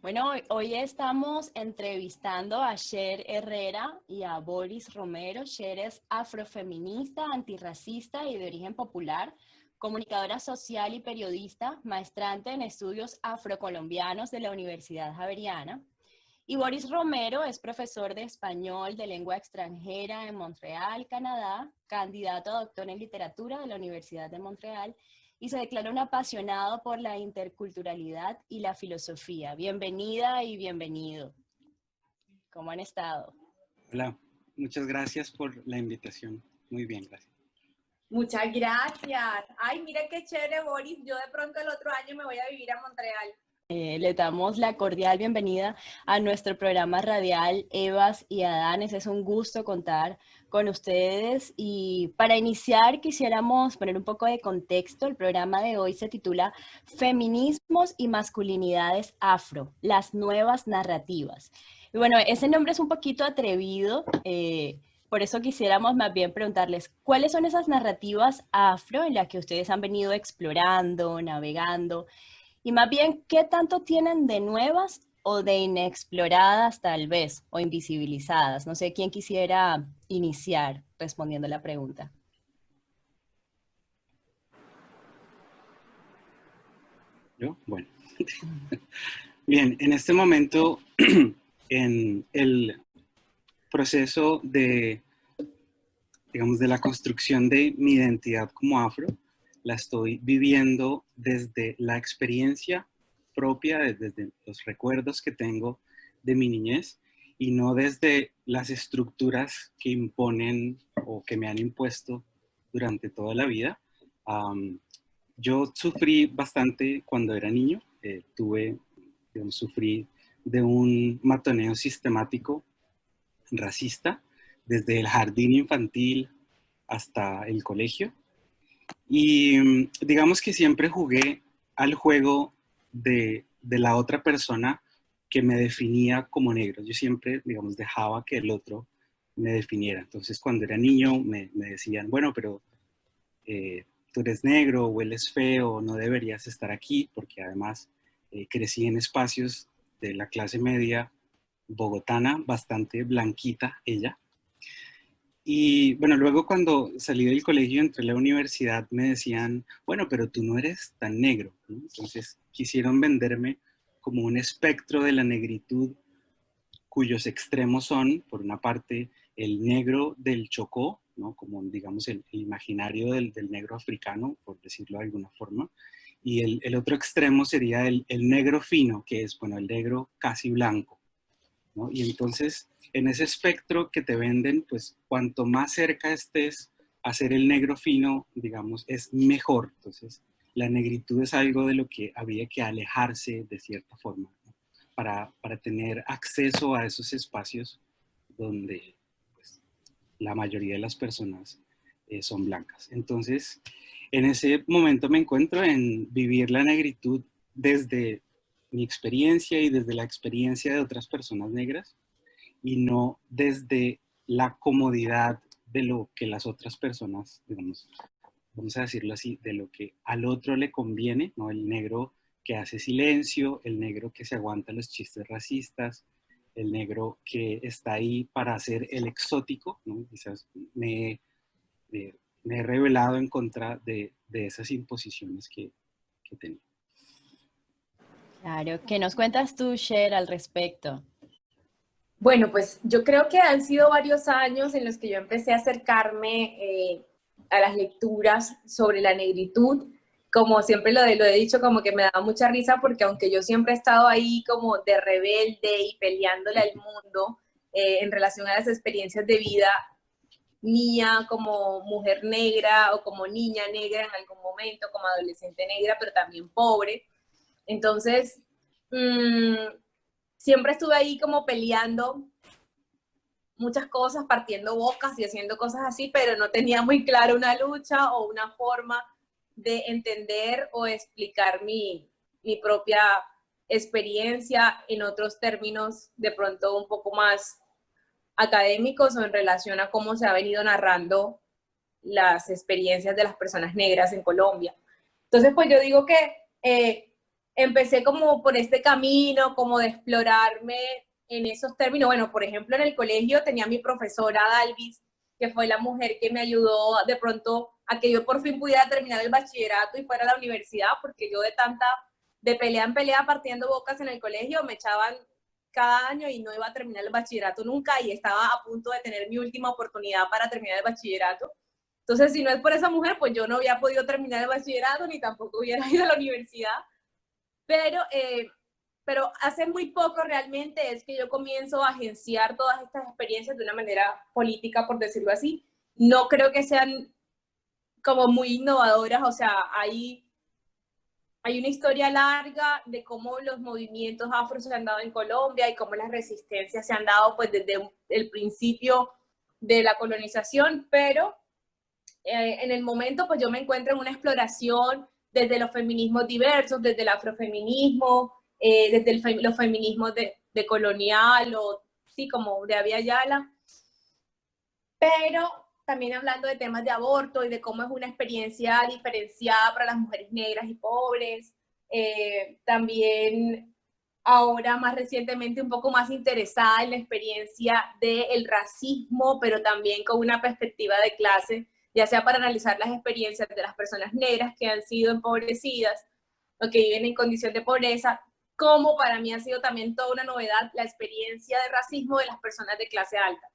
Bueno, hoy estamos entrevistando a Cher Herrera y a Boris Romero. Cher es afrofeminista, antirracista y de origen popular, comunicadora social y periodista, maestrante en estudios afrocolombianos de la Universidad Javeriana. Y Boris Romero es profesor de español de lengua extranjera en Montreal, Canadá, candidato a doctor en literatura de la Universidad de Montreal y se declara un apasionado por la interculturalidad y la filosofía. Bienvenida y bienvenido. ¿Cómo han estado? Hola, muchas gracias por la invitación. Muy bien, gracias. Muchas gracias. Ay, mira qué chévere, Boris. Yo de pronto el otro año me voy a vivir a Montreal. Le damos la cordial bienvenida a nuestro programa radial Evas y Adanes. Es un gusto contar con ustedes y para iniciar quisiéramos poner un poco de contexto. El programa de hoy se titula Feminismos y masculinidades afro, las nuevas narrativas. Y bueno, ese nombre es un poquito atrevido, por eso quisiéramos más bien preguntarles, ¿cuáles son esas narrativas afro en las que ustedes han venido explorando, navegando? Y más bien, ¿qué tanto tienen de nuevas o de inexploradas tal vez, o invisibilizadas? No sé quién quisiera iniciar respondiendo la pregunta. ¿Yo? Bueno. Bien, en este momento, en el proceso de, digamos, de la construcción de mi identidad como afro, la estoy viviendo desde la experiencia propia, desde los recuerdos que tengo de mi niñez y no desde las estructuras que imponen o que me han impuesto durante toda la vida. Yo sufrí bastante cuando era niño, sufrí de un matoneo sistemático racista desde el jardín infantil hasta el colegio. Y digamos que siempre jugué al juego de la otra persona que me definía como negro. Yo siempre, digamos, dejaba que el otro me definiera. Entonces, cuando era niño me decían, bueno, pero tú eres negro, hueles feo, no deberías estar aquí, porque además crecí en espacios de la clase media bogotana, bastante blanquita ella. Y bueno, luego cuando salí del colegio, entré a la universidad, me decían, bueno, pero tú no eres tan negro, ¿no? Entonces quisieron venderme como un espectro de la negritud cuyos extremos son, por una parte, el negro del Chocó, ¿no? Como digamos el imaginario del negro africano, por decirlo de alguna forma, y el otro extremo sería el negro fino, que es, bueno, el negro casi blanco, ¿no? Y entonces, en ese espectro que te venden, pues cuanto más cerca estés a ser el negro fino, digamos, es mejor. Entonces, la negritud es algo de lo que había que alejarse de cierta forma, ¿no? Para tener acceso a esos espacios donde pues, la mayoría de las personas son blancas. Entonces, en ese momento me encuentro en vivir la negritud desde mi experiencia y desde la experiencia de otras personas negras y no desde la comodidad de lo que las otras personas, digamos, vamos a decirlo así, de lo que al otro le conviene, ¿no? El negro que hace silencio, el negro que se aguanta los chistes racistas, el negro que está ahí para hacer el exótico, ¿no? Quizás me he rebelado en contra de esas imposiciones que tenía. Claro, ¿qué nos cuentas tú, Cher, al respecto? Bueno, pues yo creo que han sido varios años en los que yo empecé a acercarme a las lecturas sobre la negritud. Como siempre lo he dicho, como que me da mucha risa porque aunque yo siempre he estado ahí como de rebelde y peleándole al mundo en relación a las experiencias de vida mía como mujer negra o como niña negra en algún momento, como adolescente negra, pero también pobre. Entonces, siempre estuve ahí como peleando muchas cosas, partiendo bocas y haciendo cosas así, pero no tenía muy clara una lucha o una forma de entender o explicar mi propia experiencia en otros términos de pronto un poco más académicos o en relación a cómo se ha venido narrando las experiencias de las personas negras en Colombia. Entonces, pues yo digo que empecé como por este camino, como de explorarme en esos términos. Bueno, por ejemplo, en el colegio tenía mi profesora Dalvis, que fue la mujer que me ayudó de pronto a que yo por fin pudiera terminar el bachillerato y fuera a la universidad, porque yo de pelea en pelea partiendo bocas en el colegio, me echaban cada año y no iba a terminar el bachillerato nunca y estaba a punto de tener mi última oportunidad para terminar el bachillerato. Entonces, si no es por esa mujer, pues yo no había podido terminar el bachillerato ni tampoco hubiera ido a la universidad. Pero, pero hace muy poco realmente es que yo comienzo a agenciar todas estas experiencias de una manera política, por decirlo así. No creo que sean como muy innovadoras, o sea, hay una historia larga de cómo los movimientos afro se han dado en Colombia y cómo las resistencias se han dado pues desde el principio de la colonización, pero en el momento pues yo me encuentro en una exploración desde los feminismos diversos, desde el afrofeminismo, desde los feminismos de colonial o sí, como de Abya Yala, pero también hablando de temas de aborto y de cómo es una experiencia diferenciada para las mujeres negras y pobres. También ahora más recientemente un poco más interesada en la experiencia del racismo, pero también con una perspectiva de clase, ya sea para analizar las experiencias de las personas negras que han sido empobrecidas o que viven en condición de pobreza, como para mí ha sido también toda una novedad la experiencia de racismo de las personas de clase alta,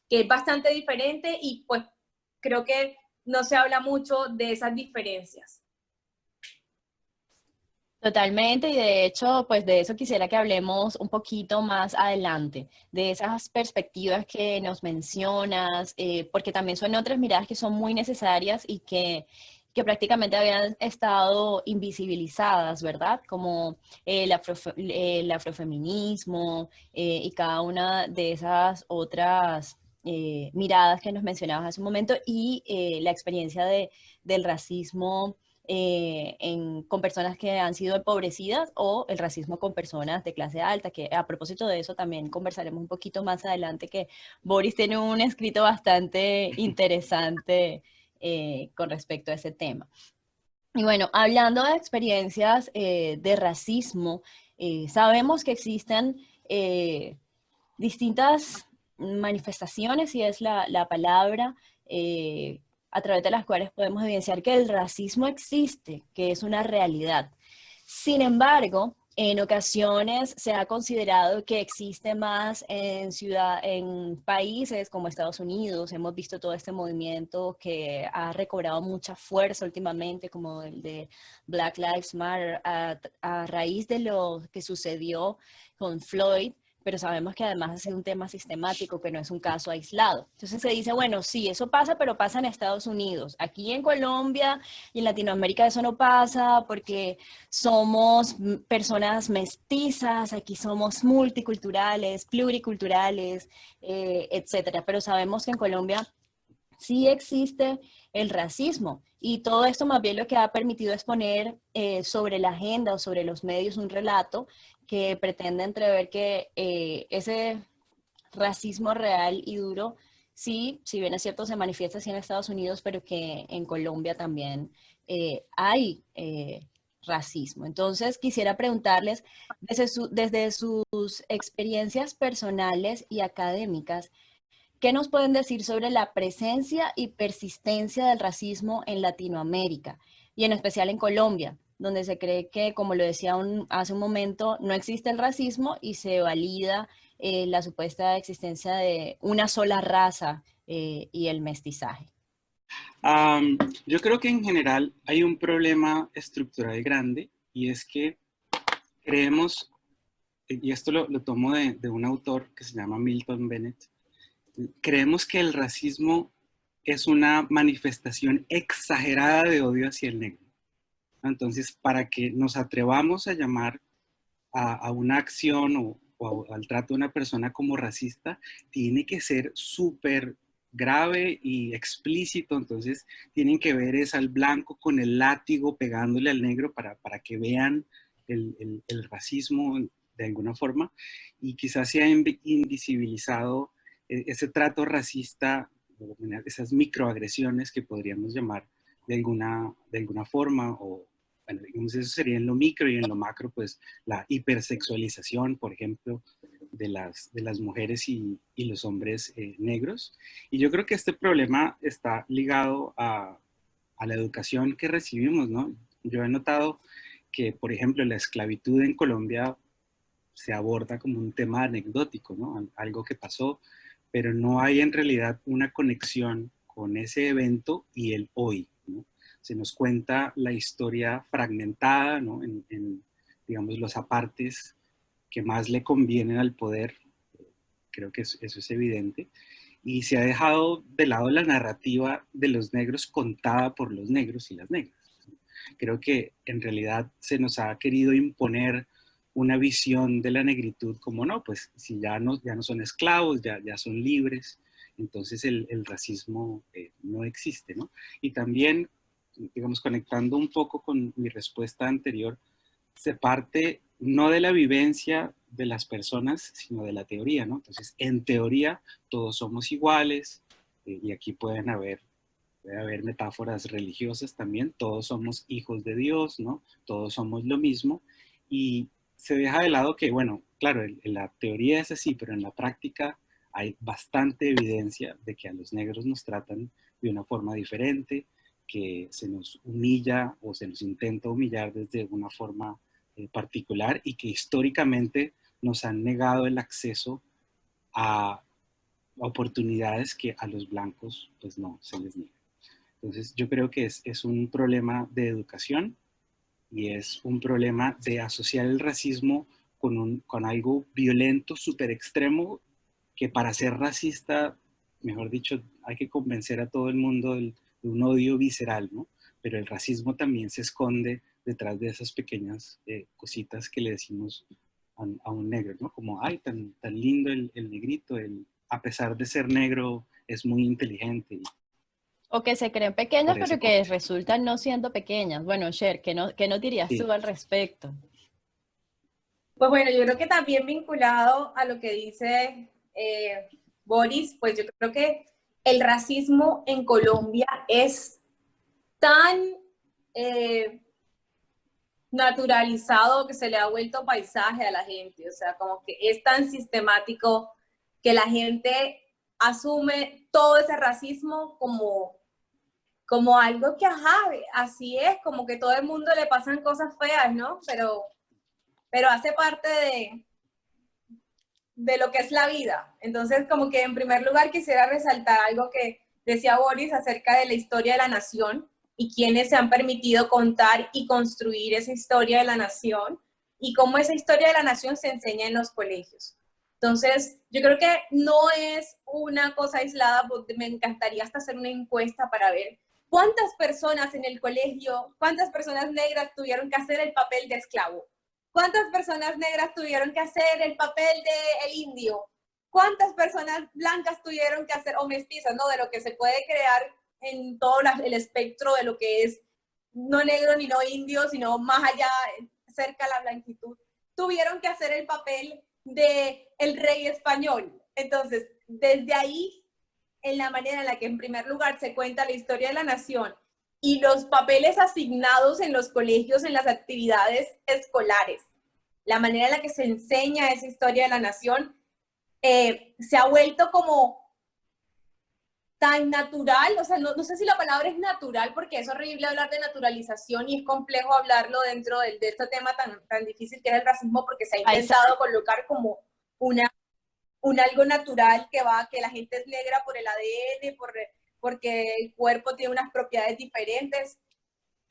que es bastante diferente y pues creo que no se habla mucho de esas diferencias. Totalmente, y de hecho, pues de eso quisiera que hablemos un poquito más adelante, de esas perspectivas que nos mencionas, porque también son otras miradas que son muy necesarias y que prácticamente habían estado invisibilizadas, ¿verdad? Como el afrofeminismo y cada una de esas otras miradas que nos mencionabas hace un momento y la experiencia del racismo con personas que han sido empobrecidas o el racismo con personas de clase alta, que a propósito de eso también conversaremos un poquito más adelante, que Boris tiene un escrito bastante interesante con respecto a ese tema. Y bueno, hablando de experiencias de racismo, sabemos que existen distintas manifestaciones, si es la palabra, a través de las cuales podemos evidenciar que el racismo existe, que es una realidad. Sin embargo, en ocasiones se ha considerado que existe más en países como Estados Unidos. Hemos visto todo este movimiento que ha recobrado mucha fuerza últimamente, como el de Black Lives Matter, a raíz de lo que sucedió con Floyd, pero sabemos que además ha sido un tema sistemático, que no es un caso aislado. Entonces se dice, bueno, sí, eso pasa, pero pasa en Estados Unidos. Aquí en Colombia y en Latinoamérica eso no pasa porque somos personas mestizas, aquí somos multiculturales, pluriculturales, etcétera. Pero sabemos que en Colombia sí existe el racismo y todo esto más bien lo que ha permitido es poner sobre la agenda o sobre los medios un relato que pretende entrever que ese racismo real y duro, sí, si bien es cierto, se manifiesta así en Estados Unidos, pero que en Colombia también hay racismo. Entonces, quisiera preguntarles, desde sus experiencias personales y académicas, ¿qué nos pueden decir sobre la presencia y persistencia del racismo en Latinoamérica y en especial en Colombia, donde se cree que, como lo decía hace un momento, no existe el racismo y se valida la supuesta existencia de una sola raza y el mestizaje? Yo creo que en general hay un problema estructural grande y es que creemos, y esto lo tomo de un autor que se llama Milton Bennett, creemos que el racismo es una manifestación exagerada de odio hacia el negro. Entonces, para que nos atrevamos a llamar a una acción o al trato de una persona como racista, tiene que ser súper grave y explícito. Entonces, tienen que ver es al blanco con el látigo pegándole al negro para que vean el racismo de alguna forma. Y quizás se ha invisibilizado ese trato racista, esas microagresiones que podríamos llamar de alguna forma, o bueno, digamos, eso sería en lo micro, y en lo macro, pues la hipersexualización, por ejemplo, de las mujeres y los hombres negros. Y yo creo que este problema está ligado a la educación que recibimos, ¿no? Yo he notado que, por ejemplo, la esclavitud en Colombia se aborda como un tema anecdótico, ¿no? Algo que pasó, pero no hay en realidad una conexión con ese evento y el hoy, ¿no? Se nos cuenta la historia fragmentada, ¿no? Digamos, los apartes que más le convienen al poder. Creo que eso es evidente. Y se ha dejado de lado la narrativa de los negros contada por los negros y las negras. Creo que en realidad se nos ha querido imponer una visión de la negritud como no, pues si ya no son esclavos, ya son libres, entonces el racismo no existe, ¿no? Y también, digamos, conectando un poco con mi respuesta anterior, se parte no de la vivencia de las personas, sino de la teoría, ¿no? Entonces, en teoría, todos somos iguales, y aquí puede haber metáforas religiosas también, todos somos hijos de Dios, ¿no? Todos somos lo mismo, y se deja de lado que, bueno, claro, en la teoría es así, pero en la práctica hay bastante evidencia de que a los negros nos tratan de una forma diferente, que se nos humilla o se nos intenta humillar desde una forma particular, y que históricamente nos han negado el acceso a oportunidades que a los blancos pues no se les niega. Entonces yo creo que es un problema de educación, y es un problema de asociar el racismo con algo violento, súper extremo, que para ser racista, mejor dicho, hay que convencer a todo el mundo de un odio visceral, ¿no? Pero el racismo también se esconde detrás de esas pequeñas cositas que le decimos a un negro, ¿no? Como, ay, tan lindo el negrito, a pesar de ser negro, es muy inteligente. O que se creen pequeñas, Parece pero que poco. resultan no siendo pequeñas. Bueno, Cher, ¿qué no dirías tú Sí, al respecto? Pues bueno, yo creo que también vinculado a lo que dice Boris, pues yo creo que el racismo en Colombia es tan naturalizado que se le ha vuelto paisaje a la gente, o sea, como que es tan sistemático que la gente asume todo ese racismo como algo que, ajá, así es, como que todo el mundo le pasan cosas feas, ¿no? Pero hace parte de lo que es la vida. Entonces, como que en primer lugar quisiera resaltar algo que decía Boris acerca de la historia de la nación y quienes se han permitido contar y construir esa historia de la nación y cómo esa historia de la nación se enseña en los colegios. Entonces, yo creo que no es una cosa aislada, porque me encantaría hasta hacer una encuesta para ver cuántas personas en el colegio, cuántas personas negras tuvieron que hacer el papel de esclavo. ¿Cuántas personas negras tuvieron que hacer el papel de el indio? ¿Cuántas personas blancas tuvieron que hacer, o mestizas, ¿no? De lo que se puede crear en todo el espectro de lo que es no negro ni no indio, sino más allá, cerca a la blanquitud. Tuvieron que hacer el papel de el rey español. Entonces, desde ahí, en la manera en la que en primer lugar se cuenta la historia de la nación, y los papeles asignados en los colegios, en las actividades escolares, la manera en la que se enseña esa historia de la nación, se ha vuelto como tan natural, o sea, no sé si la palabra es natural, porque es horrible hablar de naturalización y es complejo hablarlo dentro de este tema tan difícil que es el racismo, porque se ha intentado colocar como un algo natural que la gente es negra por el ADN, porque el cuerpo tiene unas propiedades diferentes,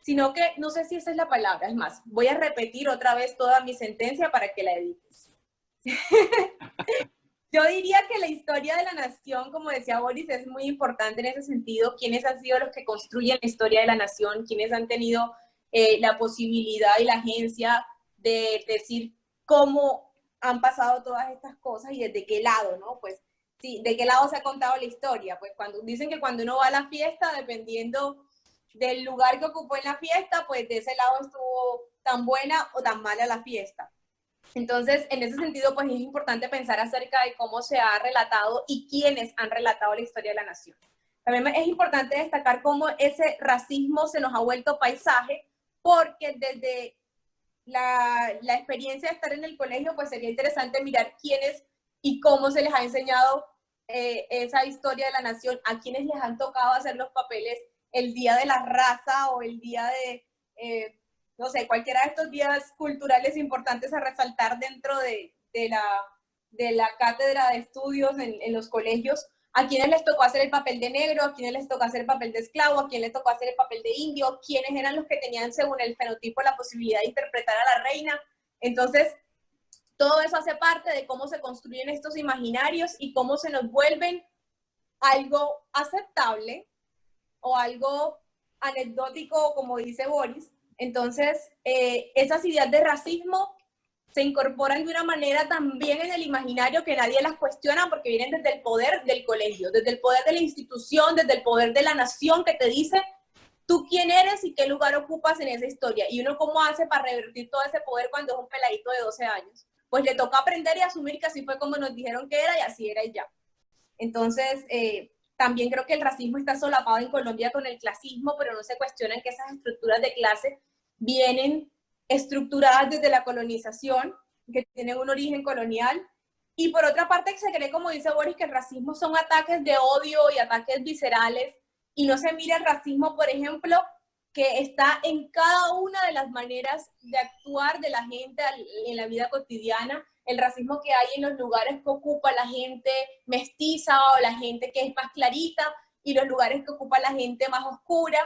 sino que no sé si esa es la palabra. Es más, voy a repetir otra vez toda mi sentencia para que la edites. Yo diría que la historia de la nación, como decía Boris, es muy importante en ese sentido. ¿Quiénes han sido los que construyen la historia de la nación? ¿Quiénes han tenido la posibilidad y la agencia de decir cómo han pasado todas estas cosas y desde qué lado, ¿no? Pues sí, de qué lado se ha contado la historia. Pues dicen que cuando uno va a la fiesta, dependiendo del lugar que ocupó en la fiesta, pues de ese lado estuvo tan buena o tan mala la fiesta. Entonces, en ese sentido, pues es importante pensar acerca de cómo se ha relatado y quiénes han relatado la historia de la nación. También es importante destacar cómo ese racismo se nos ha vuelto paisaje, porque desde la experiencia de estar en el colegio, pues sería interesante mirar quiénes y cómo se les ha enseñado esa historia de la nación, a quienes les han tocado hacer los papeles el día de la raza o el día de, no sé, cualquiera de estos días culturales importantes a resaltar dentro de la cátedra de estudios en los colegios, a quienes les tocó hacer el papel de negro, a quienes les tocó hacer el papel de esclavo, a quienes les tocó hacer el papel de indio, quiénes eran los que tenían según el fenotipo la posibilidad de interpretar a la reina. Entonces, todo eso hace parte de cómo se construyen estos imaginarios y cómo se nos vuelven algo aceptable o algo anecdótico, como dice Boris. Entonces, esas ideas de racismo se incorporan de una manera también en el imaginario que nadie las cuestiona porque vienen desde el poder del colegio, desde el poder de la institución, desde el poder de la nación que te dice tú quién eres y qué lugar ocupas en esa historia. Y uno cómo hace para revertir todo ese poder cuando es un peladito de 12 años. Pues le toca aprender y asumir que así fue como nos dijeron que era y así era y ya. Entonces, también creo que el racismo está solapado en Colombia con el clasismo, pero no se cuestionan que esas estructuras de clase vienen estructuradas desde la colonización, que tienen un origen colonial, y por otra parte se cree, como dice Boris, que el racismo son ataques de odio y ataques viscerales, y no se mira el racismo, por ejemplo, que está en cada una de las maneras de actuar de la gente en la vida cotidiana, el racismo que hay en los lugares que ocupa la gente mestiza o la gente que es más clarita, y los lugares que ocupa la gente más oscura.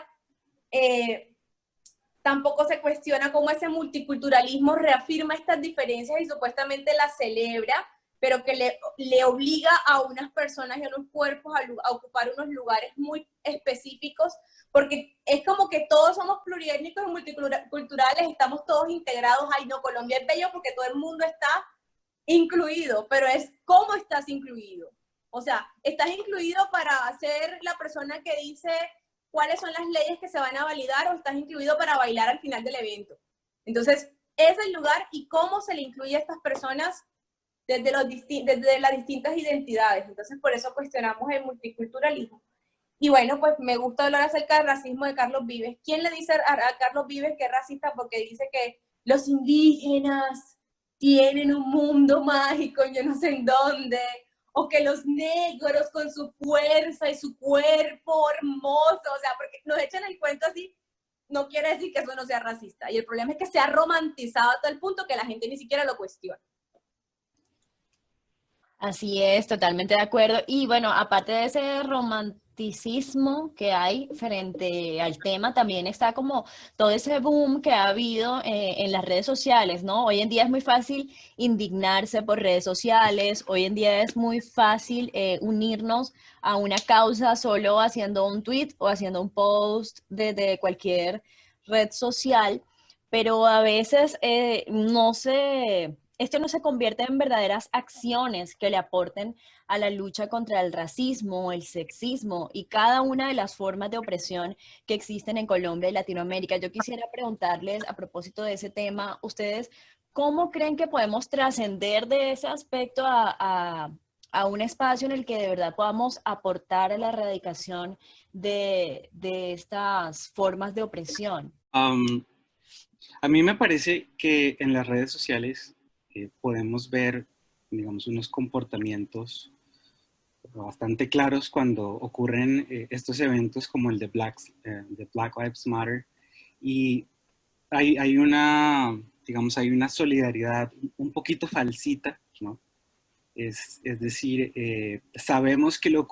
Tampoco se cuestiona cómo ese multiculturalismo reafirma estas diferencias y supuestamente las celebra, pero que le obliga a unas personas y a unos cuerpos a ocupar unos lugares muy específicos, porque es como que todos somos pluriétnicos y multiculturales, estamos todos integrados. Ay, no, Colombia es bello porque todo el mundo está incluido, pero es cómo estás incluido. O sea, estás incluido para ser la persona que dice cuáles son las leyes que se van a validar, o estás incluido para bailar al final del evento. Entonces, es el lugar y cómo se le incluye a estas personas desde las distintas identidades. Entonces, por eso cuestionamos el multiculturalismo. Y bueno, pues me gusta hablar acerca del racismo de Carlos Vives. ¿Quién le dice a Carlos Vives que es racista porque dice que los indígenas tienen un mundo mágico, yo no sé en dónde, o que los negros con su fuerza y su cuerpo hermoso, o sea, porque nos echan el cuento así, no quiere decir que eso no sea racista. Y el problema es que se ha romantizado a tal punto que la gente ni siquiera lo cuestiona. Así es, totalmente de acuerdo. Y bueno, aparte de ese romanticismo que hay frente al tema, también está como todo ese boom que ha habido en las redes sociales, ¿no? Hoy en día es muy fácil indignarse por redes sociales, hoy en día es muy fácil unirnos a una causa solo haciendo un tweet o haciendo un post desde cualquier red social, pero a veces esto no se convierte en verdaderas acciones que le aporten a la lucha contra el racismo, el sexismo y cada una de las formas de opresión que existen en Colombia y Latinoamérica. Yo quisiera preguntarles a propósito de ese tema, ustedes, ¿cómo creen que podemos trascender de ese aspecto a un espacio en el que de verdad podamos aportar a la erradicación de estas formas de opresión? A mí me parece que en las redes sociales podemos ver, digamos, unos comportamientos bastante claros cuando ocurren estos eventos como el de Black Lives Matter, y hay una, digamos, hay una solidaridad un poquito falsita, ¿no? Es decir, sabemos que lo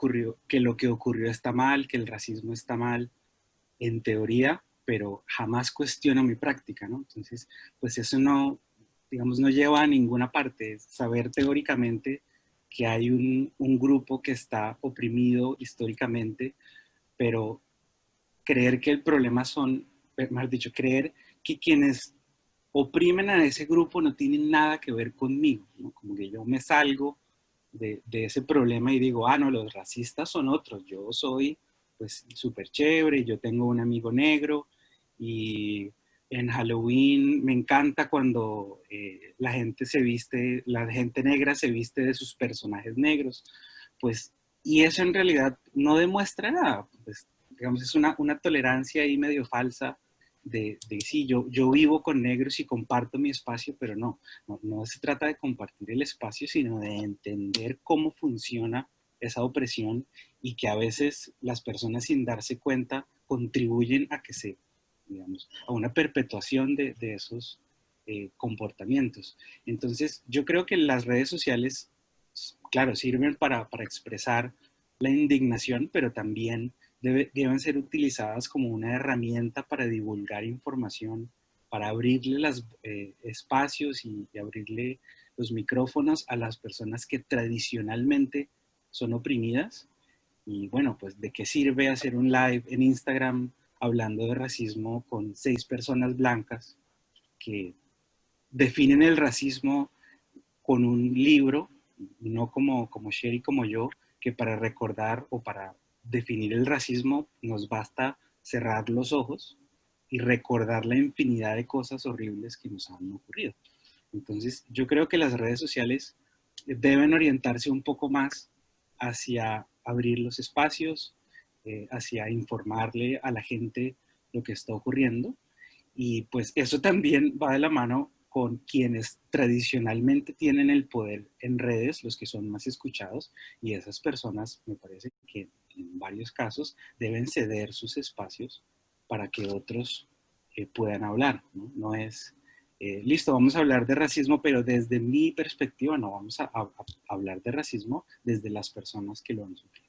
que ocurrió está mal, que el racismo está mal, en teoría, pero jamás cuestiono mi práctica, ¿no? Entonces, pues eso no, digamos, no lleva a ninguna parte. Saber teóricamente que hay un grupo que está oprimido históricamente, pero creer que el problema son, mejor dicho, creer que quienes oprimen a ese grupo no tienen nada que ver conmigo, ¿no? Como que yo me salgo de ese problema y digo, ah, no, los racistas son otros, yo soy pues súper chévere, yo tengo un amigo negro y en Halloween me encanta cuando la gente negra se viste de sus personajes negros, pues, y eso en realidad no demuestra nada, pues, digamos, es una tolerancia ahí medio falsa sí, yo vivo con negros y comparto mi espacio, pero no se trata de compartir el espacio, sino de entender cómo funciona esa opresión y que a veces las personas sin darse cuenta contribuyen a que digamos, a una perpetuación de esos comportamientos. Entonces, yo creo que las redes sociales, claro, sirven para expresar la indignación, pero también deben ser utilizadas como una herramienta para divulgar información, para abrirle los espacios y abrirle los micrófonos a las personas que tradicionalmente son oprimidas. Y bueno, pues ¿de qué sirve hacer un live en Instagram hablando de racismo con 6 personas blancas que definen el racismo con un libro, no como Sherry, como yo, que para recordar o para definir el racismo nos basta cerrar los ojos y recordar la infinidad de cosas horribles que nos han ocurrido? Entonces, yo creo que las redes sociales deben orientarse un poco más hacia abrir los espacios, hacia informarle a la gente lo que está ocurriendo. Y pues eso también va de la mano con quienes tradicionalmente tienen el poder en redes, los que son más escuchados, y esas personas me parece que en varios casos deben ceder sus espacios para que otros puedan hablar, ¿no? No es, listo, vamos a hablar de racismo, pero desde mi perspectiva no, vamos a hablar de racismo desde las personas que lo han sufrido.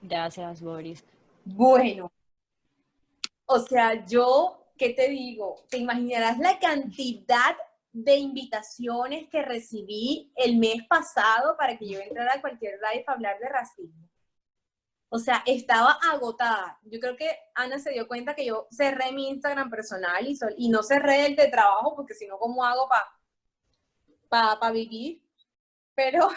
Gracias, Boris. Bueno, o sea, yo, ¿qué te digo? Te imaginarás la cantidad de invitaciones que recibí el mes pasado para que yo entrara a cualquier live a hablar de racismo. O sea, estaba agotada. Yo creo que Ana se dio cuenta que yo cerré mi Instagram personal y no cerré el de trabajo, porque si no, ¿cómo hago para vivir? Pero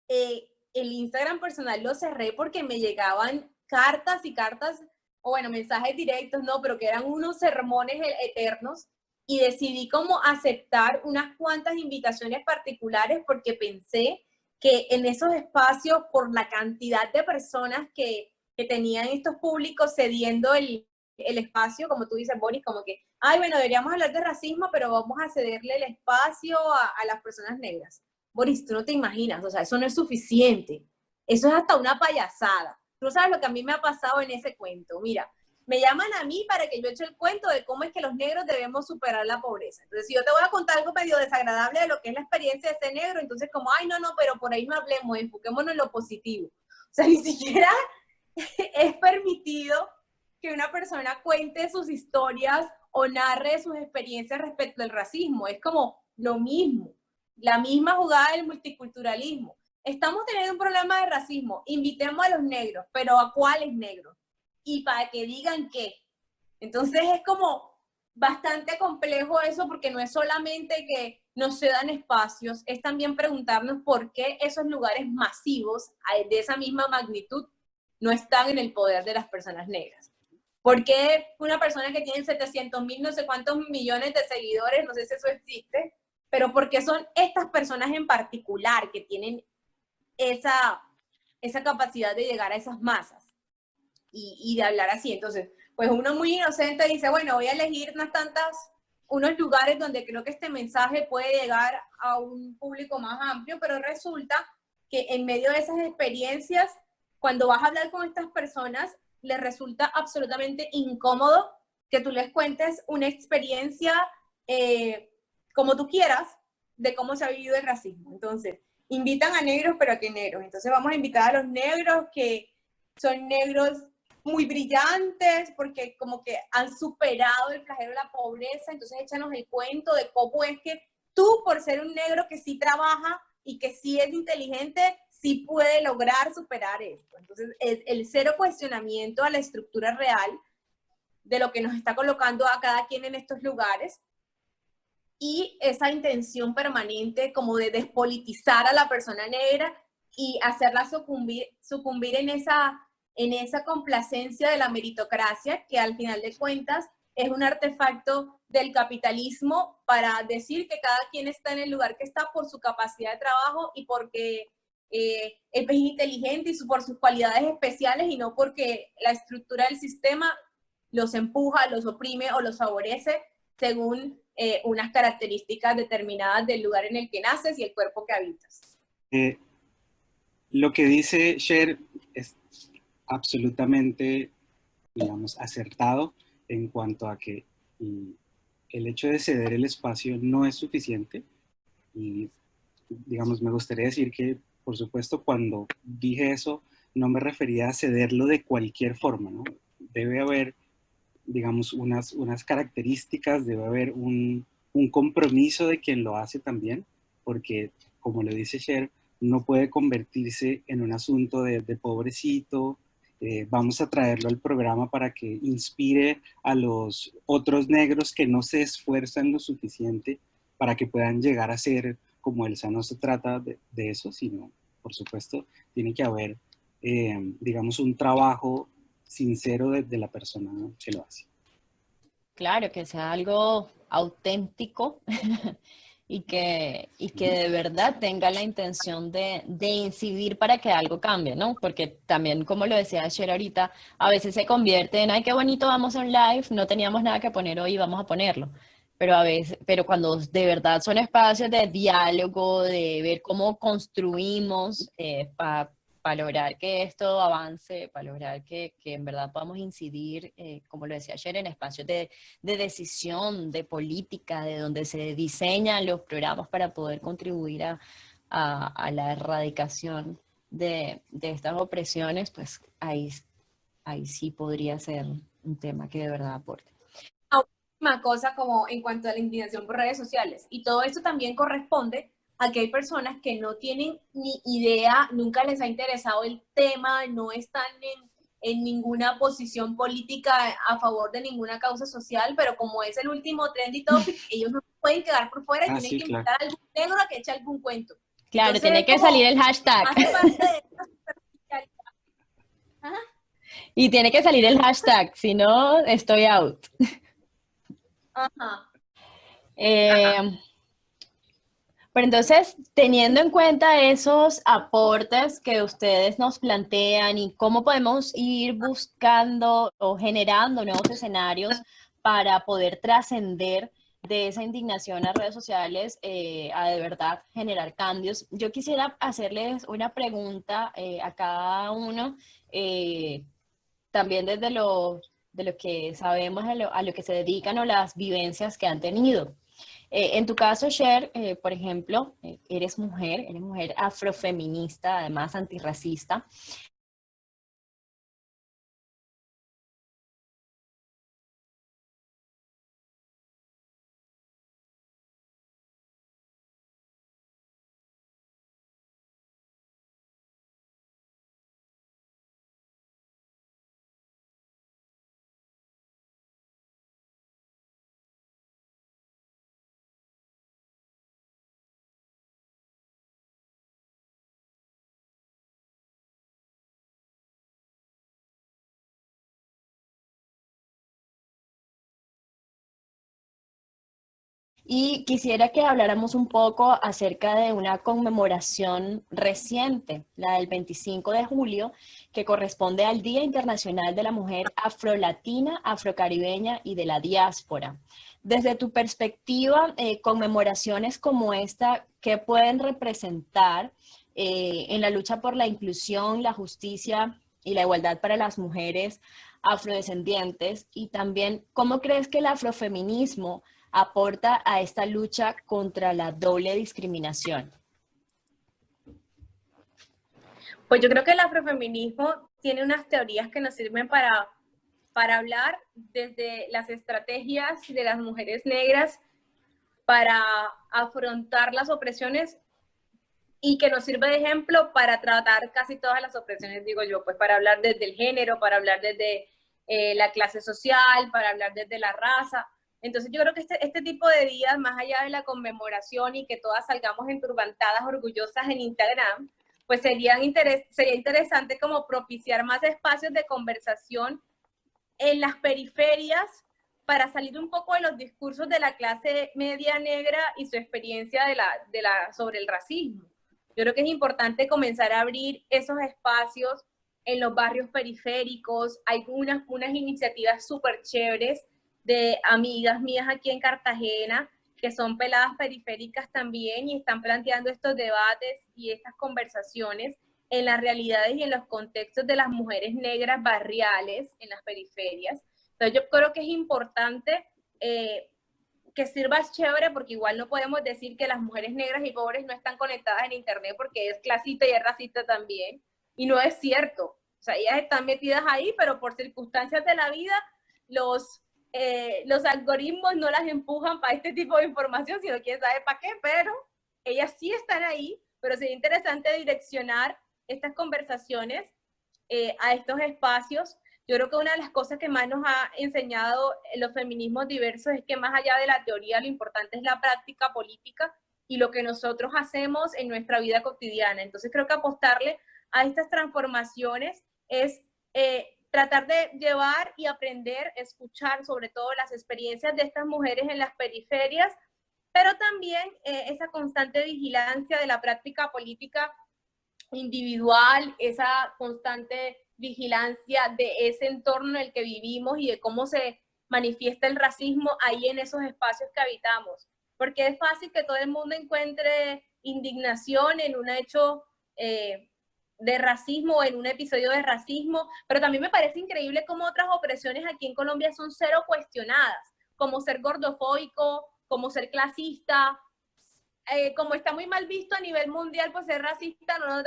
el Instagram personal lo cerré porque me llegaban cartas y cartas, o bueno, mensajes directos, no, pero que eran unos sermones eternos, y decidí como aceptar unas cuantas invitaciones particulares porque pensé que en esos espacios, por la cantidad de personas que tenían estos públicos cediendo el espacio, como tú dices, Boris, como que, ay, bueno, deberíamos hablar de racismo, pero vamos a cederle el espacio a las personas negras. Boris, tú no te imaginas, o sea, eso no es suficiente. Eso es hasta una payasada. Tú sabes lo que a mí me ha pasado en ese cuento. Mira, me llaman a mí para que yo eche el cuento de cómo es que los negros debemos superar la pobreza. Entonces, si yo te voy a contar algo medio desagradable de lo que es la experiencia de ser negro, entonces como, ay, no, pero por ahí no hablemos, enfoquémonos en lo positivo. O sea, ni siquiera es permitido que una persona cuente sus historias o narre sus experiencias respecto al racismo. Es como lo mismo, la misma jugada del multiculturalismo. Estamos teniendo un problema de racismo, invitemos a los negros, pero ¿a cuáles negros? Y para que digan qué. Entonces es como bastante complejo eso, porque no es solamente que nos se dan espacios, es también preguntarnos por qué esos lugares masivos de esa misma magnitud no están en el poder de las personas negras. ¿Por qué una persona que tiene 700,000, no sé cuántos millones de seguidores, no sé si eso existe, pero por qué son estas personas en particular que tienen esa capacidad de llegar a esas masas y de hablar así? Entonces, pues uno muy inocente dice, bueno, voy a elegir unos lugares donde creo que este mensaje puede llegar a un público más amplio, pero resulta que en medio de esas experiencias, cuando vas a hablar con estas personas, les resulta absolutamente incómodo que tú les cuentes una experiencia como tú quieras de cómo se ha vivido el racismo. Entonces, invitan a negros, pero ¿a qué negros? Entonces vamos a invitar a los negros que son negros muy brillantes, porque como que han superado el flagelo de la pobreza, entonces échanos el cuento de cómo es que tú, por ser un negro que sí trabaja y que sí es inteligente, sí puede lograr superar esto. Entonces, el cero cuestionamiento a la estructura real de lo que nos está colocando a cada quien en estos lugares, y esa intención permanente como de despolitizar a la persona negra y hacerla sucumbir en esa complacencia de la meritocracia, que al final de cuentas es un artefacto del capitalismo para decir que cada quien está en el lugar que está por su capacidad de trabajo y porque es inteligente y por sus cualidades especiales, y no porque la estructura del sistema los empuja, los oprime o los favorece según unas características determinadas del lugar en el que naces y el cuerpo que habitas. Lo que dice Cher es absolutamente, digamos, acertado en cuanto a que el hecho de ceder el espacio no es suficiente. Y, digamos, me gustaría decir que, por supuesto, cuando dije eso, no me refería a cederlo de cualquier forma, ¿no? Debe haber, digamos, unas características, debe haber un compromiso de quien lo hace también, porque, como lo dice Cher, no puede convertirse en un asunto de pobrecito, vamos a traerlo al programa para que inspire a los otros negros que no se esfuerzan lo suficiente para que puedan llegar a ser como Elsa. No se trata de eso, sino, por supuesto, tiene que haber, digamos, un trabajo sincero de la persona que lo hace. Claro, que sea algo auténtico y que de verdad tenga la intención de incidir para que algo cambie, ¿no? Porque también, como lo decía Cher ahorita, a veces se convierte en, ay, qué bonito, vamos a un live, no teníamos nada que poner hoy, vamos a ponerlo. Pero a veces, pero cuando de verdad son espacios de diálogo, de ver cómo construimos para lograr que esto avance, para lograr que en verdad podamos incidir, como lo decía ayer, en espacios de decisión, de política, de donde se diseñan los programas para poder contribuir a la erradicación de estas opresiones, pues ahí sí podría ser un tema que de verdad aporte. Una cosa como en cuanto a la indignación por redes sociales, y todo esto también corresponde a que hay personas que no tienen ni idea, nunca les ha interesado el tema, no están en ninguna posición política a favor de ninguna causa social, pero como es el último trendy topic, ellos no pueden quedar por fuera y tienen sí, que claro. invitar a algún negro a que eche algún cuento. Claro, Entonces, tiene que salir el hashtag. Hace parte de esta superficialidad. Ajá. Y tiene que salir el hashtag, si no, estoy out. Ajá. Pero entonces, teniendo en cuenta esos aportes que ustedes nos plantean y cómo podemos ir buscando o generando nuevos escenarios para poder trascender de esa indignación a redes sociales a de verdad generar cambios, yo quisiera hacerles una pregunta a cada uno, también desde de lo que sabemos, a lo que se dedican o las vivencias que han tenido. En tu caso, Cher, por ejemplo, eres mujer afrofeminista, además antirracista. Y quisiera que habláramos un poco acerca de una conmemoración reciente, la del 25 de julio, que corresponde al Día Internacional de la Mujer Afrolatina, Afrocaribeña y de la Diáspora. Desde tu perspectiva, conmemoraciones como esta, ¿qué pueden representar en la lucha por la inclusión, la justicia y la igualdad para las mujeres afrodescendientes? Y también, ¿cómo crees que el afrofeminismo aporta a esta lucha contra la doble discriminación? Pues yo creo que el afrofeminismo tiene unas teorías que nos sirven para hablar desde las estrategias de las mujeres negras para afrontar las opresiones y que nos sirve de ejemplo para tratar casi todas las opresiones, digo yo, pues para hablar desde el género, para hablar desde la clase social, para hablar desde la raza. Entonces yo creo que este tipo de días, más allá de la conmemoración y que todas salgamos enturbantadas, orgullosas en Instagram, pues sería interesante como propiciar más espacios de conversación en las periferias para salir un poco de los discursos de la clase media negra y su experiencia sobre el racismo. Yo creo que es importante comenzar a abrir esos espacios en los barrios periféricos. Hay unas iniciativas súper chéveres de amigas mías aquí en Cartagena, que son peladas periféricas también y están planteando estos debates y estas conversaciones en las realidades y en los contextos de las mujeres negras barriales en las periferias. Entonces yo creo que es importante que sirva chévere, porque igual no podemos decir que las mujeres negras y pobres no están conectadas en internet, porque es clasista y es racista también, y no es cierto. O sea, ellas están metidas ahí, pero por circunstancias de la vida, los algoritmos no las empujan para este tipo de información, sino quién sabe para qué, pero ellas sí están ahí, pero sería interesante direccionar estas conversaciones a estos espacios. Yo creo que una de las cosas que más nos ha enseñado los feminismos diversos es que más allá de la teoría, lo importante es la práctica política y lo que nosotros hacemos en nuestra vida cotidiana. Entonces creo que apostarle a estas transformaciones es tratar de llevar y aprender, escuchar sobre todo las experiencias de estas mujeres en las periferias, pero también esa constante vigilancia de la práctica política individual, esa constante vigilancia de ese entorno en el que vivimos y de cómo se manifiesta el racismo ahí en esos espacios que habitamos. Porque es fácil que todo el mundo encuentre indignación en un hecho de racismo o en un episodio de racismo, pero también me parece increíble cómo otras opresiones aquí en Colombia son cero cuestionadas, como ser gordofóbico, como ser clasista, como está muy mal visto a nivel mundial, pues ser racista, nos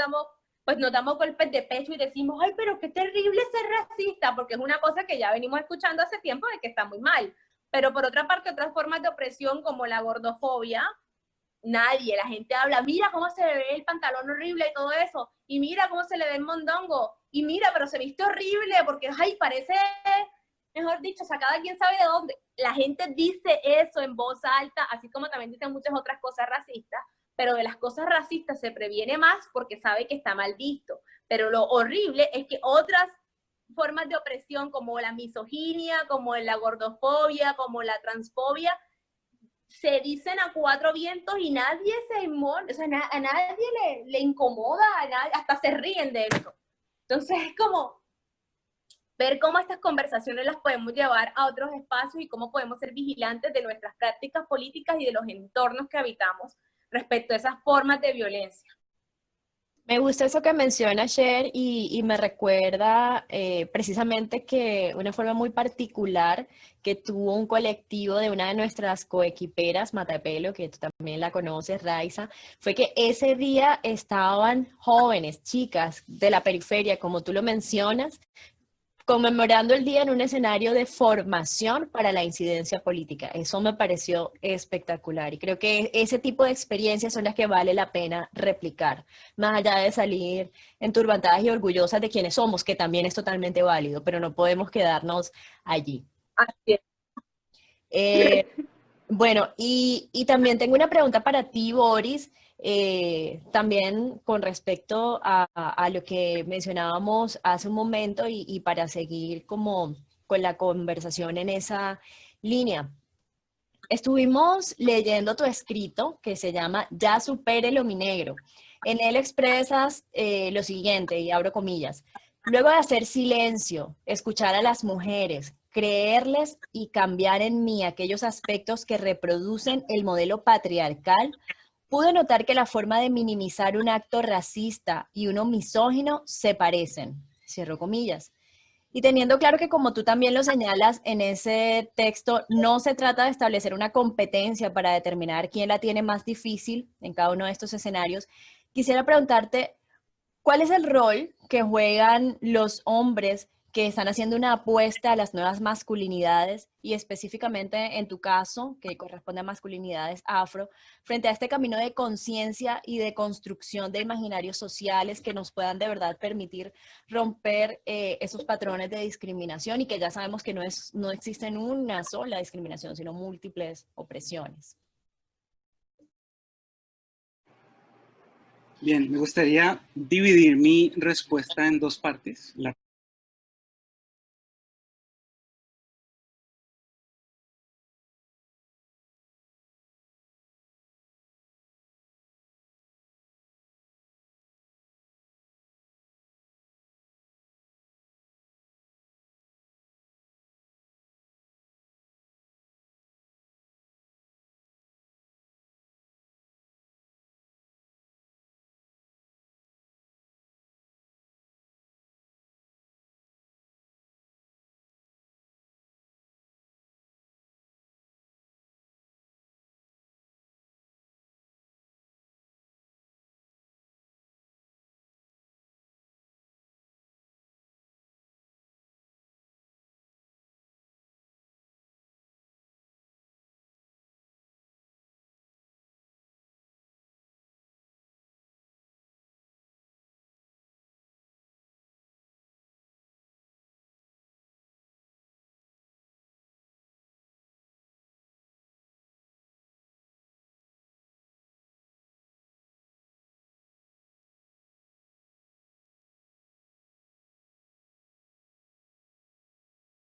damos golpes de pecho y decimos, ay, pero qué terrible ser racista, porque es una cosa que ya venimos escuchando hace tiempo de que está muy mal. Pero por otra parte, otras formas de opresión como la gordofobia, la gente habla, mira cómo se le ve el pantalón horrible y todo eso, y mira cómo se le ve el mondongo, y mira, pero se viste horrible porque, ay, parece, mejor dicho, sacada quién sabe de dónde. La gente dice eso en voz alta, así como también dicen muchas otras cosas racistas, pero de las cosas racistas se previene más porque sabe que está mal visto. Pero lo horrible es que otras formas de opresión como la misoginia, como la gordofobia, como la transfobia, se dicen a cuatro vientos y nadie o sea, a nadie le incomoda, hasta se ríen de eso. Entonces es como ver cómo estas conversaciones las podemos llevar a otros espacios y cómo podemos ser vigilantes de nuestras prácticas políticas y de los entornos que habitamos respecto a esas formas de violencia. Me gusta eso que menciona Cher y me recuerda precisamente que una forma muy particular que tuvo un colectivo de una de nuestras coequiperas, Matapelo, que tú también la conoces, Raiza, fue que ese día estaban jóvenes, chicas de la periferia, como tú lo mencionas, conmemorando el día en un escenario de formación para la incidencia política. Eso me pareció espectacular y creo que ese tipo de experiencias son las que vale la pena replicar, más allá de salir enturbantadas y orgullosas de quienes somos, que también es totalmente válido, pero no podemos quedarnos allí. Así es. Eh, bueno, y también tengo una pregunta para ti, Boris, también con respecto a lo que mencionábamos hace un momento y para seguir como con la conversación en esa línea. Estuvimos leyendo tu escrito que se llama Ya supere lo mi negro. En él expresas lo siguiente, y abro comillas, luego de hacer silencio, escuchar a las mujeres, creerles y cambiar en mí aquellos aspectos que reproducen el modelo patriarcal, pude notar que la forma de minimizar un acto racista y uno misógino se parecen. Cierro comillas. Y teniendo claro que como tú también lo señalas en ese texto, no se trata de establecer una competencia para determinar quién la tiene más difícil en cada uno de estos escenarios, quisiera preguntarte, ¿cuál es el rol que juegan los hombres que están haciendo una apuesta a las nuevas masculinidades y específicamente en tu caso, que corresponde a masculinidades afro, frente a este camino de conciencia y de construcción de imaginarios sociales que nos puedan de verdad permitir romper esos patrones de discriminación y que ya sabemos que no existen una sola discriminación, sino múltiples opresiones? Bien, me gustaría dividir mi respuesta en dos partes. La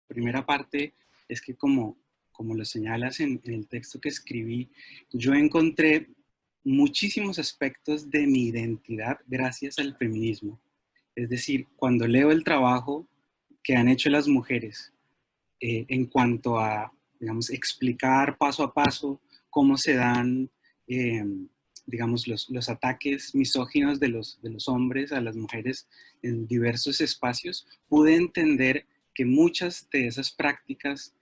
primera parte es que como lo señalas en el texto que escribí, yo encontré muchísimos aspectos de mi identidad gracias al feminismo. Es decir, cuando leo el trabajo que han hecho las mujeres en cuanto a, digamos, explicar paso a paso cómo se dan, eh, digamos, los ataques misóginos de los hombres a las mujeres en diversos espacios, pude entender que muchas de esas prácticas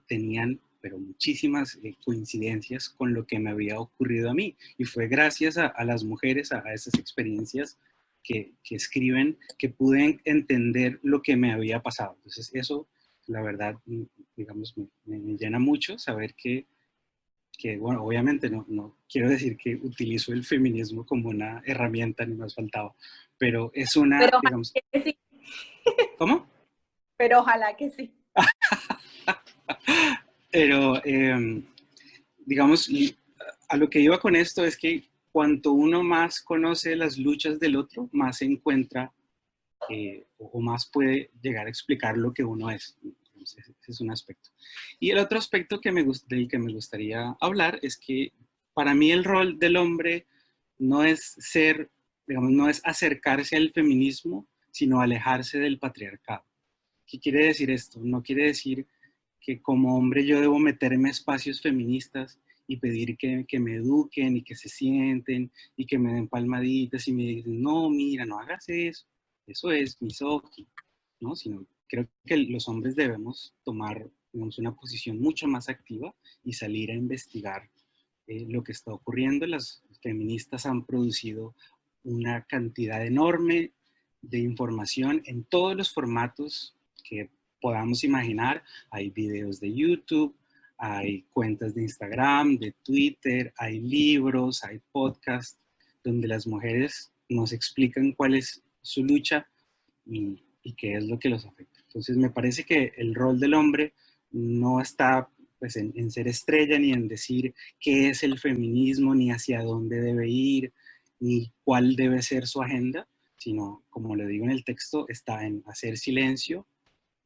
tenían, pero muchísimas coincidencias con lo que me había ocurrido a mí. Y fue gracias a las mujeres, a esas experiencias que escriben, que pude entender lo que me había pasado. Entonces eso, la verdad, digamos, me llena mucho saber bueno, obviamente no quiero decir que utilizo el feminismo como una herramienta, ni más faltaba, pero es una, Pero ojalá digamos, que sí. ¿cómo? Pero ojalá que sí. Pero, digamos, a lo que iba con esto es que cuanto uno más conoce las luchas del otro, más se encuentra o más puede llegar a explicar lo que uno es. Entonces, ese es un aspecto. Y el otro aspecto del que me gustaría hablar es que para mí el rol del hombre no es ser, digamos, no es acercarse al feminismo, sino alejarse del patriarcado. ¿Qué quiere decir esto? No quiere decir que como hombre yo debo meterme a espacios feministas y pedir que me eduquen y que se sienten y que me den palmaditas y me dicen, no, mira, no hagas eso es misógino, ¿no? Sino creo que los hombres debemos tomar, digamos, una posición mucho más activa y salir a investigar lo que está ocurriendo. Las feministas han producido una cantidad enorme de información en todos los formatos que podamos imaginar. Hay videos de YouTube, hay cuentas de Instagram, de Twitter, hay libros, hay podcasts, donde las mujeres nos explican cuál es su lucha y qué es lo que los afecta. Entonces me parece que el rol del hombre no está pues, en ser estrella ni en decir qué es el feminismo, ni hacia dónde debe ir, ni cuál debe ser su agenda, sino, como le digo en el texto, está en hacer silencio,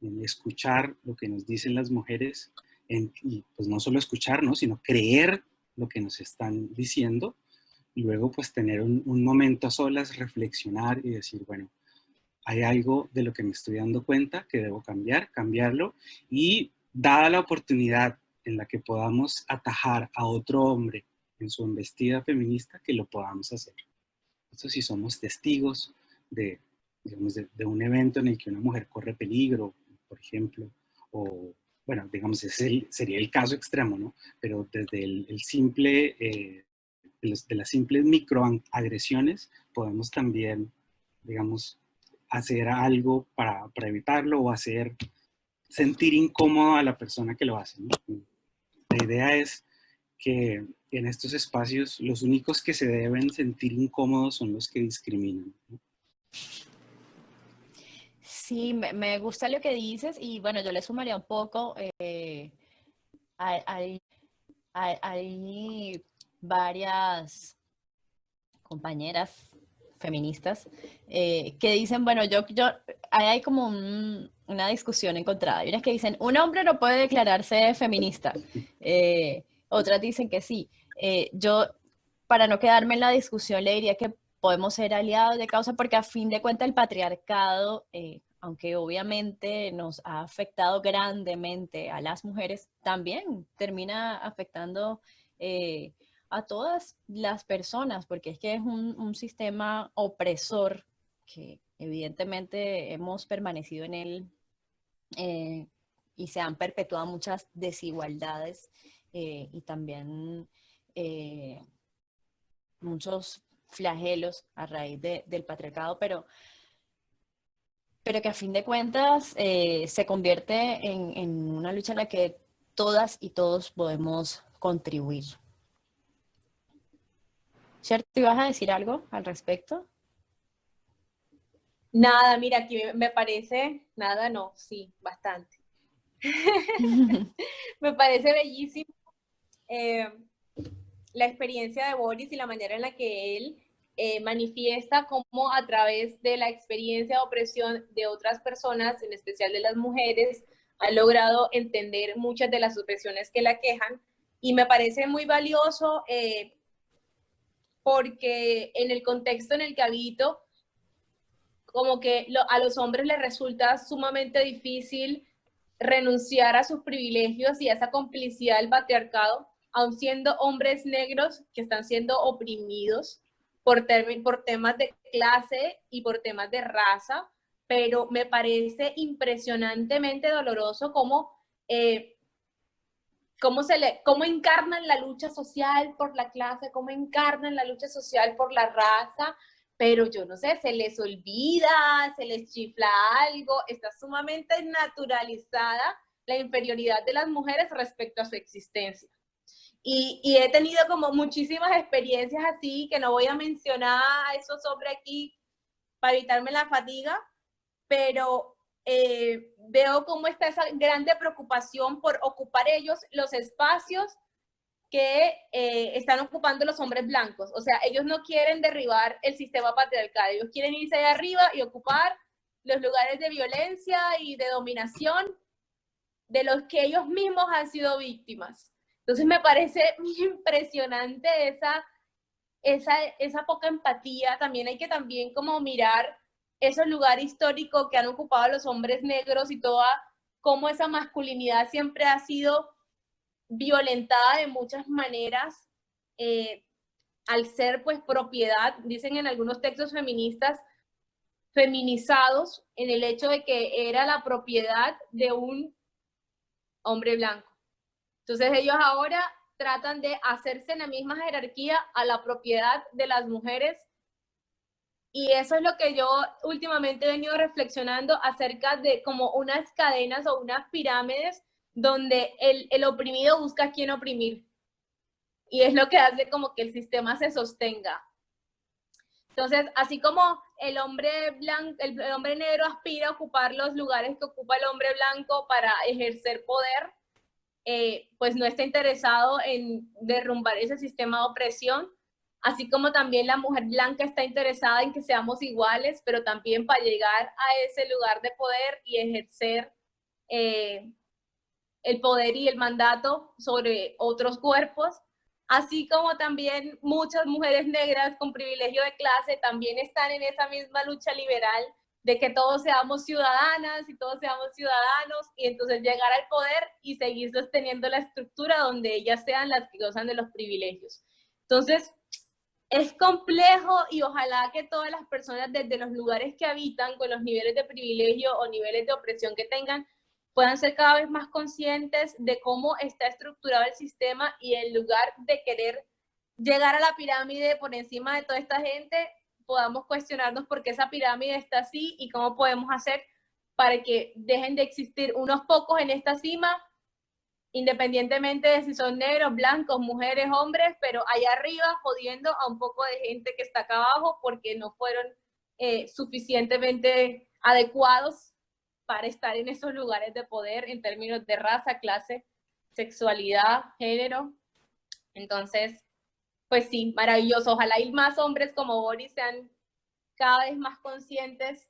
en escuchar lo que nos dicen las mujeres, y pues no solo escuchar, ¿no? Sino creer lo que nos están diciendo, y luego pues tener un momento a solas, reflexionar y decir, bueno, hay algo de lo que me estoy dando cuenta que debo cambiarlo, y dada la oportunidad en la que podamos atajar a otro hombre en su embestida feminista, que lo podamos hacer. Esto si somos testigos de, digamos, de un evento en el que una mujer corre peligro, por ejemplo, o, bueno, digamos, sería el caso extremo, ¿no? Pero desde el simple, de las simples microagresiones, podemos también, digamos, hacer algo para evitarlo o hacer sentir incómodo a la persona que lo hace, ¿no? La idea es que en estos espacios los únicos que se deben sentir incómodos son los que discriminan, ¿no? Sí, me gusta lo que dices y bueno, yo le sumaría un poco, hay, hay varias compañeras feministas que dicen, bueno, hay como una discusión encontrada. Hay unas que dicen, un hombre no puede declararse feminista. Otras dicen que sí. Yo, para no quedarme en la discusión, le diría que podemos ser aliados de causa porque a fin de cuentas el patriarcado, aunque obviamente nos ha afectado grandemente a las mujeres, también termina afectando a todas las personas, porque es que es un sistema opresor que evidentemente hemos permanecido en él eh, y se han perpetuado muchas desigualdades y también muchos flagelos a raíz del patriarcado, pero que a fin de cuentas se convierte en una lucha en la que todas y todos podemos contribuir. ¿Cierto? ¿Ibas a decir algo al respecto? Nada, mira, aquí me parece, nada, no, sí, bastante. Me parece bellísimo la experiencia de Boris y la manera en la que él manifiesta cómo a través de la experiencia de opresión de otras personas, en especial de las mujeres, ha logrado entender muchas de las opresiones que la quejan, y me parece muy valioso porque en el contexto en el que habito, como que a los hombres les resulta sumamente difícil renunciar a sus privilegios y a esa complicidad del patriarcado, aun siendo hombres negros que están siendo oprimidos por temas de clase y por temas de raza, pero me parece impresionantemente doloroso cómo encarnan la lucha social por la clase, cómo encarnan la lucha social por la raza, pero yo no sé, se les olvida, se les chifla algo, está sumamente naturalizada la inferioridad de las mujeres respecto a su existencia. Y he tenido como muchísimas experiencias así, que no voy a mencionar a esos hombres aquí para evitarme la fatiga, pero veo cómo está esa grande preocupación por ocupar ellos los espacios que están ocupando los hombres blancos. O sea, ellos no quieren derribar el sistema patriarcal, ellos quieren irse de arriba y ocupar los lugares de violencia y de dominación de los que ellos mismos han sido víctimas. Entonces me parece impresionante esa poca empatía. También hay que como mirar esos lugares históricos que han ocupado los hombres negros y cómo esa masculinidad siempre ha sido violentada de muchas maneras, al ser pues propiedad, dicen en algunos textos feministas, feminizados en el hecho de que era la propiedad de un hombre blanco. Entonces ellos ahora tratan de hacerse en la misma jerarquía a la propiedad de las mujeres, y eso es lo que yo últimamente he venido reflexionando acerca de como unas cadenas o unas pirámides donde el oprimido busca a quién oprimir, y es lo que hace como que el sistema se sostenga. Entonces, así como el hombre blanco, el hombre negro aspira a ocupar los lugares que ocupa el hombre blanco para ejercer poder, pues no está interesado en derrumbar ese sistema de opresión, así como también la mujer blanca está interesada en que seamos iguales, pero también para llegar a ese lugar de poder y ejercer el poder y el mandato sobre otros cuerpos, así como también muchas mujeres negras con privilegio de clase también están en esa misma lucha liberal de que todos seamos ciudadanas y todos seamos ciudadanos, y entonces llegar al poder y seguir sosteniendo la estructura donde ellas sean las que gozan de los privilegios. Entonces, es complejo, y ojalá que todas las personas desde los lugares que habitan, con los niveles de privilegio o niveles de opresión que tengan, puedan ser cada vez más conscientes de cómo está estructurado el sistema, y en lugar de querer llegar a la pirámide por encima de toda esta gente, podamos cuestionarnos por qué esa pirámide está así y cómo podemos hacer para que dejen de existir unos pocos en esta cima, independientemente de si son negros, blancos, mujeres, hombres, pero allá arriba jodiendo a un poco de gente que está acá abajo porque no fueron suficientemente adecuados para estar en esos lugares de poder en términos de raza, clase, sexualidad, género. Entonces, pues sí, maravilloso. Ojalá y más hombres como Boris sean cada vez más conscientes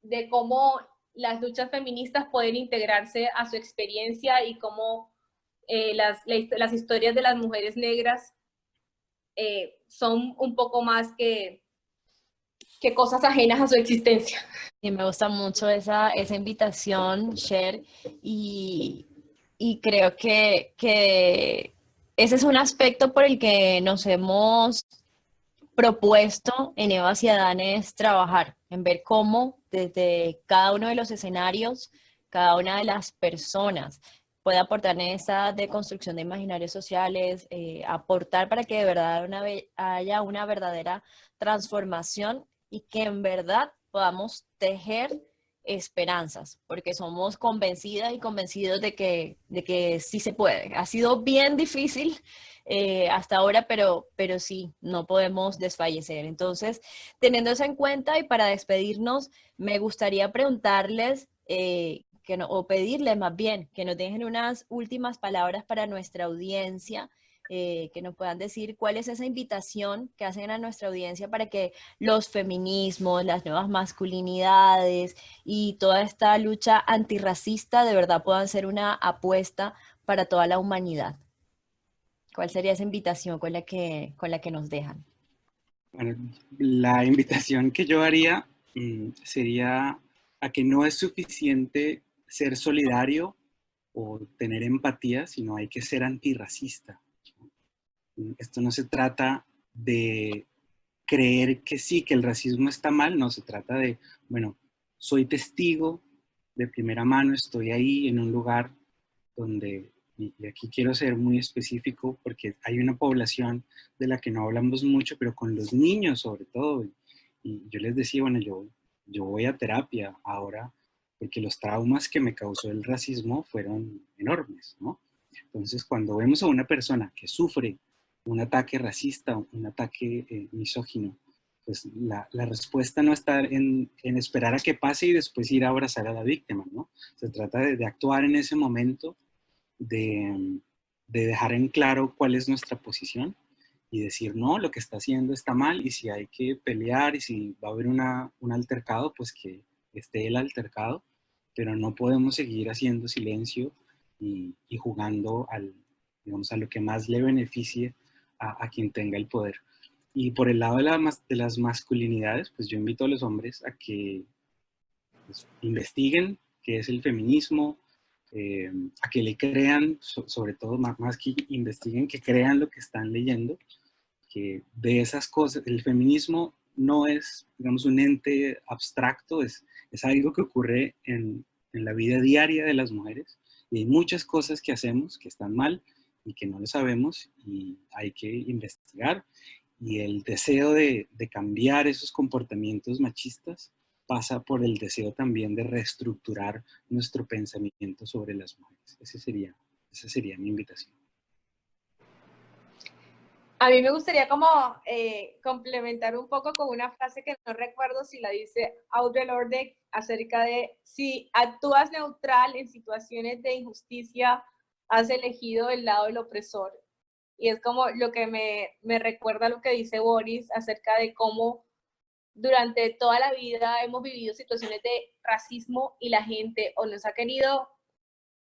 de cómo las luchas feministas pueden integrarse a su experiencia, y cómo las historias de las mujeres negras son un poco más que cosas ajenas a su existencia. Y me gusta mucho esa invitación, Cher, y creo que ese es un aspecto por el que nos hemos propuesto en Evas y Adanes trabajar, en ver cómo desde cada uno de los escenarios, cada una de las personas puede aportar en esta deconstrucción de imaginarios sociales, aportar para que de verdad haya una verdadera transformación y que en verdad podamos tejer esperanzas, porque somos convencidas y convencidos de que sí se puede. Ha sido bien difícil hasta ahora, pero sí, no podemos desfallecer. Entonces, teniendo eso en cuenta y para despedirnos, me gustaría preguntarles o pedirles más bien que nos dejen unas últimas palabras para nuestra audiencia, que nos puedan decir cuál es esa invitación que hacen a nuestra audiencia para que los feminismos, las nuevas masculinidades y toda esta lucha antirracista de verdad puedan ser una apuesta para toda la humanidad. ¿Cuál sería esa invitación con la que nos dejan? Bueno, la invitación que yo haría sería a que no es suficiente ser solidario o tener empatía, sino hay que ser antirracista. Esto no se trata de creer que sí, que el racismo está mal, no, se trata de, bueno, soy testigo de primera mano, estoy ahí en un lugar donde, y aquí quiero ser muy específico porque hay una población de la que no hablamos mucho, pero con los niños sobre todo, y yo les decía, bueno, yo voy a terapia ahora porque los traumas que me causó el racismo fueron enormes, ¿no? Entonces, cuando vemos a una persona que sufre un ataque racista, un ataque misógino, pues la respuesta no está en esperar a que pase y después ir a abrazar a la víctima, ¿no? Se trata de actuar en ese momento, de dejar en claro cuál es nuestra posición y decir, no, lo que está haciendo está mal y si hay que pelear y si va a haber un altercado, pues que esté el altercado, pero no podemos seguir haciendo silencio y jugando digamos, a lo que más le beneficie a quien tenga el poder. Y por el lado de las masculinidades, pues yo invito a los hombres a que pues, investiguen qué es el feminismo, a que le crean, sobre todo más que investiguen, que crean lo que están leyendo, que de esas cosas, el feminismo no es, digamos, un ente abstracto, es algo que ocurre en la vida diaria de las mujeres y hay muchas cosas que hacemos que están mal y que no lo sabemos y hay que investigar y el deseo de cambiar esos comportamientos machistas pasa por el deseo también de reestructurar nuestro pensamiento sobre las mujeres. Esa sería mi invitación. A mí me gustaría como complementar un poco con una frase que no recuerdo si la dice Audre Lorde acerca de si actúas neutral en situaciones de injusticia, has elegido el lado del opresor. Y es como lo que me recuerda lo que dice Boris acerca de cómo durante toda la vida hemos vivido situaciones de racismo y la gente o nos ha querido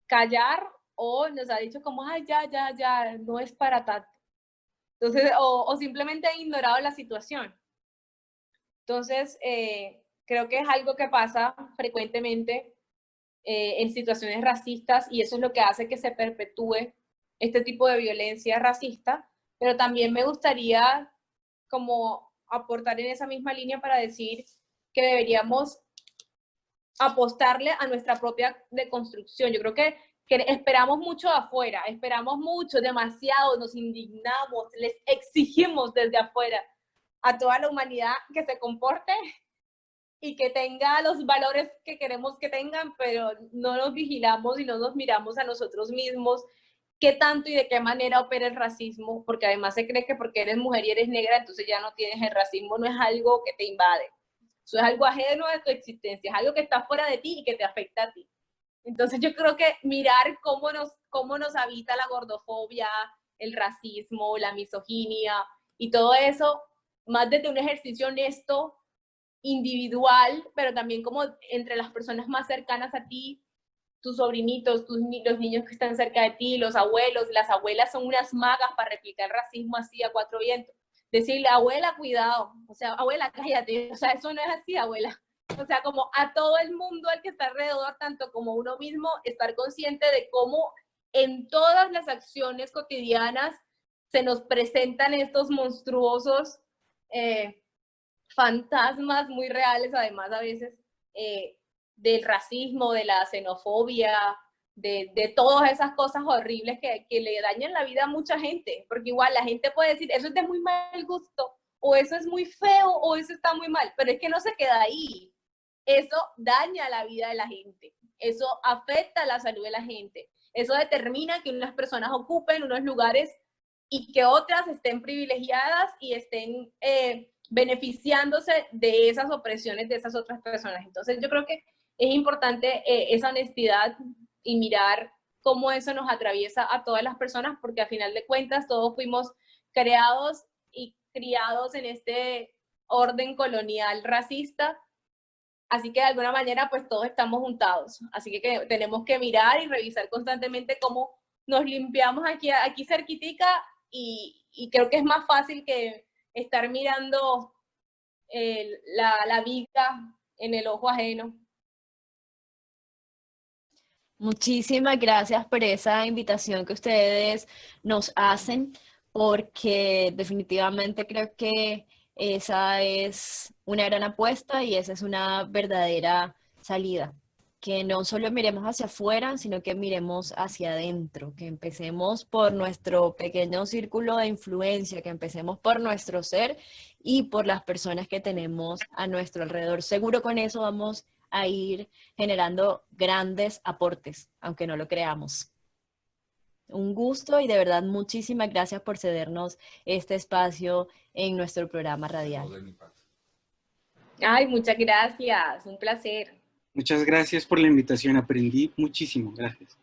callar o nos ha dicho como, ay, ya, no es para tanto. Entonces, o simplemente han ignorado la situación. Entonces, creo que es algo que pasa frecuentemente en situaciones racistas y eso es lo que hace que se perpetúe este tipo de violencia racista, pero también me gustaría como aportar en esa misma línea para decir que deberíamos apostarle a nuestra propia deconstrucción. Yo creo que esperamos mucho de afuera, esperamos mucho, demasiado, nos indignamos, les exigimos desde afuera a toda la humanidad que se comporte y que tenga los valores que queremos que tengan, pero no nos vigilamos y no nos miramos a nosotros mismos qué tanto y de qué manera opera el racismo, porque además se cree que porque eres mujer y eres negra, entonces ya no tienes el racismo, no es algo que te invade. Eso es algo ajeno de tu existencia, es algo que está fuera de ti y que te afecta a ti. Entonces yo creo que mirar cómo nos habita la gordofobia, el racismo, la misoginia y todo eso, más desde un ejercicio honesto, individual, pero también como entre las personas más cercanas a ti, tus sobrinitos, los niños que están cerca de ti, los abuelos, las abuelas son unas magas para replicar racismo así a cuatro vientos. Decirle, abuela, cuidado, o sea, abuela, cállate, o sea, eso no es así, abuela. O sea, como a todo el mundo al que está alrededor, tanto como uno mismo, estar consciente de cómo en todas las acciones cotidianas se nos presentan estos monstruosos fantasmas muy reales, además a veces, del racismo, de la xenofobia, de todas esas cosas horribles que le dañan la vida a mucha gente, porque igual la gente puede decir, eso es de muy mal gusto, o eso es muy feo, o eso está muy mal, pero es que no se queda ahí. Eso daña la vida de la gente, eso afecta la salud de la gente, eso determina que unas personas ocupen unos lugares y que otras estén privilegiadas y estén beneficiándose de esas opresiones de esas otras personas. Entonces yo creo que es importante esa honestidad y mirar cómo eso nos atraviesa a todas las personas, porque a final de cuentas todos fuimos creados y criados en este orden colonial racista, así que de alguna manera pues todos estamos juntados, así que tenemos que mirar y revisar constantemente cómo nos limpiamos aquí cerquitica, y creo que es más fácil que estar mirando la viga en el ojo ajeno. Muchísimas gracias por esa invitación que ustedes nos hacen, porque definitivamente creo que esa es una gran apuesta y esa es una verdadera salida. Que no solo miremos hacia afuera, sino que miremos hacia adentro, que empecemos por nuestro pequeño círculo de influencia, que empecemos por nuestro ser y por las personas que tenemos a nuestro alrededor. Seguro con eso vamos a ir generando grandes aportes, aunque no lo creamos. Un gusto y de verdad muchísimas gracias por cedernos este espacio en nuestro programa radial. Ay, muchas gracias, un placer. Muchas gracias por la invitación, aprendí muchísimo, gracias.